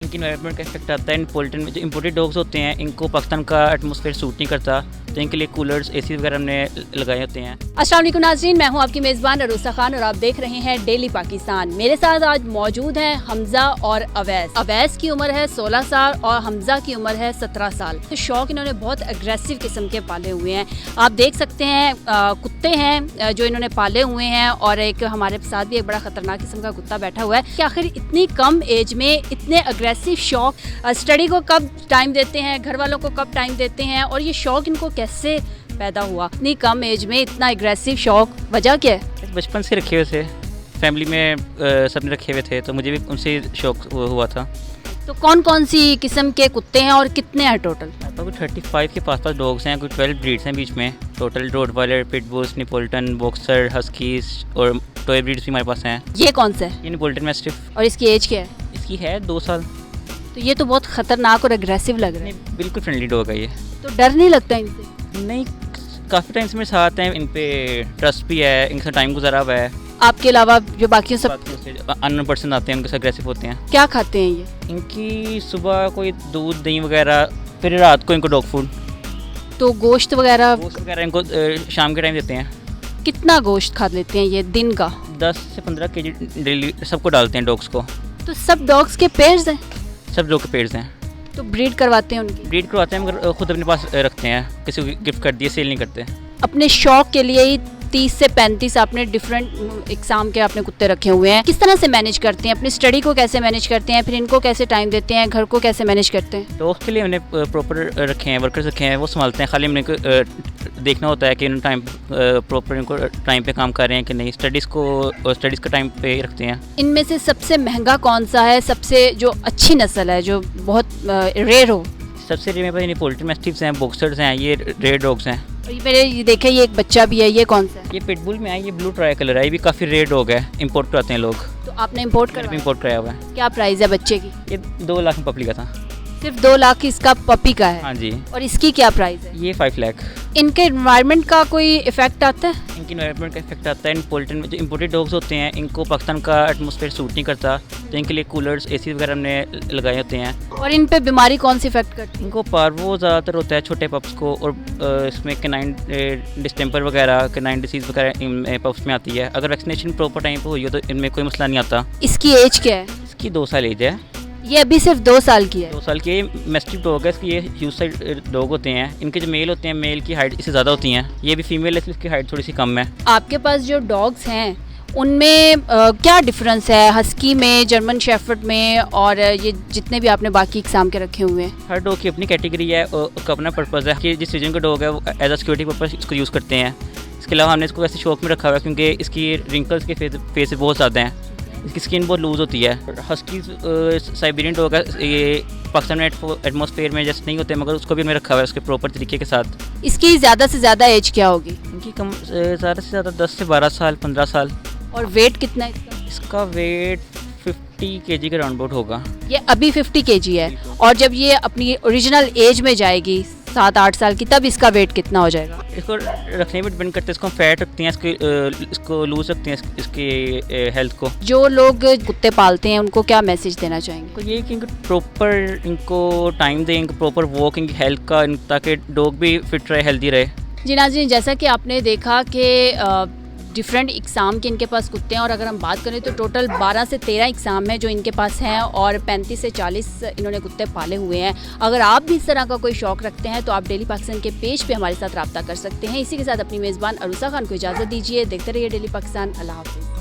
इनकी एनवायरनमेंट का इफेक्ट आता है। इन पोल्ट्री में जो इम्पोर्टेड डॉग्स होते हैं इनको पाकिस्तान का एटमॉस्फेयर सूट नहीं करता, तो इनके लिए कूलर्स एसी वगैरह हमने लगाए होते हैं। अस्सलाम वालेकुम नाज़रीन, मैं हूं आपकी मेज़बान अरूसा खान और आप देख रहे हैं डेली पाकिस्तान। मेरे साथ आज मौजूद हैं हमजा और अवैस। अवैस की उम्र है 16 साल और हमजा की उम्र है 17 साल। तो शौक इन्होंने बहुत अग्रेसिव किस्म के पाले हुए हैं। आप देख सकते हैं कुत्ते हैं जो इन्होंने पाले हुए हैं और एक हमारे साथ भी एक बड़ा ख़तरनाक किस्म का कुत्ता बैठा हुआ है कि आखिर इतनी कम एज में इतने अग्रेसिव शौक, स्टडी को कब टाइम देते हैं, घर वालों को कब टाइम देते हैं और ये शौक इनको कैसे पैदा हुआ इतनी कम एज में, इतना एग्रेसिव शौक, वजह क्या है? बचपन से रखे हुए थे, फैमिली में सबने रखे हुए थे, तो मुझे भी उनसे शौक हुआ था। तो कौन कौन सी किस्म के कुत्ते हैं और कितने हैं टोटल? कुछ 35 के पास डॉग्स हैं, कुछ 12 ब्रीड्स हैं बीच में total. Rottweiler, pitbulls, Neapolitan, boxer, huskies और टॉय ब्रीड्स भी हमारे पास हैं। ये कौन सा है? ये नेपोल्टन मैस्टिफ। और इसकी एज क्या है? इसकी है 2 साल। तो ये तो बहुत ख़तरनाक और अग्रेसिव लग रहा है। बिल्कुल फ्रेंडली डॉग है ये। तो डर नहीं लगता इनसे? नहीं, काफ़ी टाइम से मेरे साथ हैं, इन पे ट्रस्ट भी है, इनसे टाइम गुजारा हुआ है। आपके अलावा जो बाकी सब अननोन पर्सन आते हैं उनके साथ अग्रेसिव होते हैं। क्या खाते हैं ये? इनकी सुबह कोई दूध, दही वगैरह, फिर रात को इनको डॉग फूड। तो गोश्त वगैरह इनको शाम के टाइम देते हैं। कितना गोश्त खा लेते हैं ये दिन का? 10 से 15 केजी डेली सबको डालते हैं डॉग्स को। तो सब डॉग्स के पेयर्स हैं? सब डॉग के पेयर्स हैं। तो ब्रीड करवाते हैं उनकी? ब्रीड करवाते हैं मगर खुद अपने पास रखते हैं, किसी को गिफ्ट कर दिए, सेल नहीं करते। अपने शौक के लिए ही 30 से 35 आपने डिफरेंट एग्जाम के आपने कुत्ते रखे हुए हैं। किस तरह से मैनेज करते हैं? अपनी स्टडी को कैसे मैनेज करते हैं? फिर इनको कैसे टाइम देते हैं? घर को कैसे मैनेज करते हैं? डॉग्स के लिए हमने प्रॉपर रखे हैं, वर्कर्स रखे हैं, वो संभालते हैं। खाली हमने देखना होता है कि इन टाइम प्रॉपर इनको टाइम पे काम कर रहे हैं कि नहीं। स्टडीज़ का टाइम पे रखते हैं। इनमें से सबसे महंगा कौन सा है? सबसे जो अच्छी नस्ल है, जो बहुत रेयर हो? सबसे रेयर मेरे पास पोल्ट्री मैस्टिफ्स हैं, बॉक्सर्स हैं, ये रेयर डॉग्स हैं। और ये मेरे ये देखे, ये एक बच्चा भी है, ये कौन सा है? ये पिटबुल में है, ये ब्लू ट्राई कलर है, ये भी काफ़ी रेयर डॉग है, इंपोर्ट कराते हैं लोग। तो आपने इंपोर्ट कर? इंपोर्ट कराया हुआ है। क्या प्राइस है बच्चे की? ये 2 लाख में पपली का था। सिर्फ 2 लाख इसका पपी का है? हाँ जी। और इसकी क्या प्राइस है? ये 5 लाख। इनके एनवायरनमेंट का कोई इफेक्ट आता है? इनकी एनवायरनमेंट का इफेक्ट आता है। इन पोल्ट्री में जो इम्पोर्टेड डॉग्स होते हैं इनको पाकिस्तान का एटमॉस्फेयर सूट नहीं करता, तो इनके लिए कूलर्स, एसी वगैरह हमने लगाए होते हैं। और इन पे बीमारी कौन सी इफेक्ट करती है? इनको पार्वो ज़्यादातर होता है छोटे पप्स को, और इसमें कैनाइन डिस्टेंपर वगैरह, कैनाइन डिसीज़ वगैरह पप्स में आती है। अगर वैक्सीनेशन प्रॉपर टाइम पर हुई हो तो इनमें कोई मसला नहीं आता। इसकी एज क्या है? इसकी 2 साल एज है। ये अभी सिर्फ 2 साल की है? 2 साल की मैस्टिफ डॉग है। इसकी ये ह्यूज साइड डॉग होते हैं। इनके जो मेल होते हैं, मेल की हाइट इससे ज़्यादा होती हैं। ये भी फीमेल है, इसकी हाइट थोड़ी सी कम है। आपके पास जो डॉग्स हैं उनमें क्या डिफरेंस है हस्की में, जर्मन शेफर्ड में और ये जितने भी आपने बाकी एग्जाम के रखे हुए हैं? हर डॉग की अपनी कैटेगरी है, उसका अपना पर्पज़ है कि जिस रीजन का डॉग है वो एज अ सिक्योरिटी पर्पज़ इसको यूज़ करते हैं। इसके अलावा हमने इसको ऐसे शौक में रखा हुआ है क्योंकि इसकी रिंकल्स के फेस बहुत ज़्यादा हैं, इसकी स्किन बहुत लूज़ होती है। हस्की साइबेरियन डॉग है, ये पाकिस्तान में एटमॉस्फेयर में जैसे नहीं होते, मगर उसको भी हमने रखा हुआ है उसके प्रॉपर तरीके के साथ। इसकी ज़्यादा से ज़्यादा एज क्या होगी? इनकी कम ज़्यादा से ज़्यादा 10 से 12 साल, 15 साल। और वेट कितना है इसका? इसका वेट 50 kg के राउंड अबाउट होगा। ये अभी 50 kg है, और जब ये अपनी ओरिजिनल एज में जाएगी 7-8 साल की, तब इसका वेट कितना हो जाएगा? इसको रखने में डिपेंड करते हैं। इसको हम फैट रखते हैं, इसको लूज रखते हैं, इसके हेल्थ को। जो लोग कुत्ते पालते हैं उनको क्या मैसेज देना चाहेंगे? तो ये कि इनको प्रॉपर टाइम दें, इनको प्रॉपर वॉक, इनकी हेल्थ का, ताकि डॉग भी फिट रहे, हेल्दी रहे। जी नाज़रीन, जैसा कि आपने देखा कि डिफरेंट इकसाम के इनके पास कुत्ते हैं, और अगर हम बात करें तो टोटल 12 से 13 इकसाम हैं जो इनके पास हैं, और 35 से 40 इन्होंने कुत्ते पाले हुए हैं। अगर आप भी इस तरह का कोई शौक़ रखते हैं तो आप डेली पाकिस्तान के पेज पे हमारे साथ रब्ता कर सकते हैं। इसी के साथ अपनी मेज़बान अरूसा खान को इजाज़त दीजिए। देखते रहिए डेली पाकिस्तान। अल्लाह हाफ़िज़।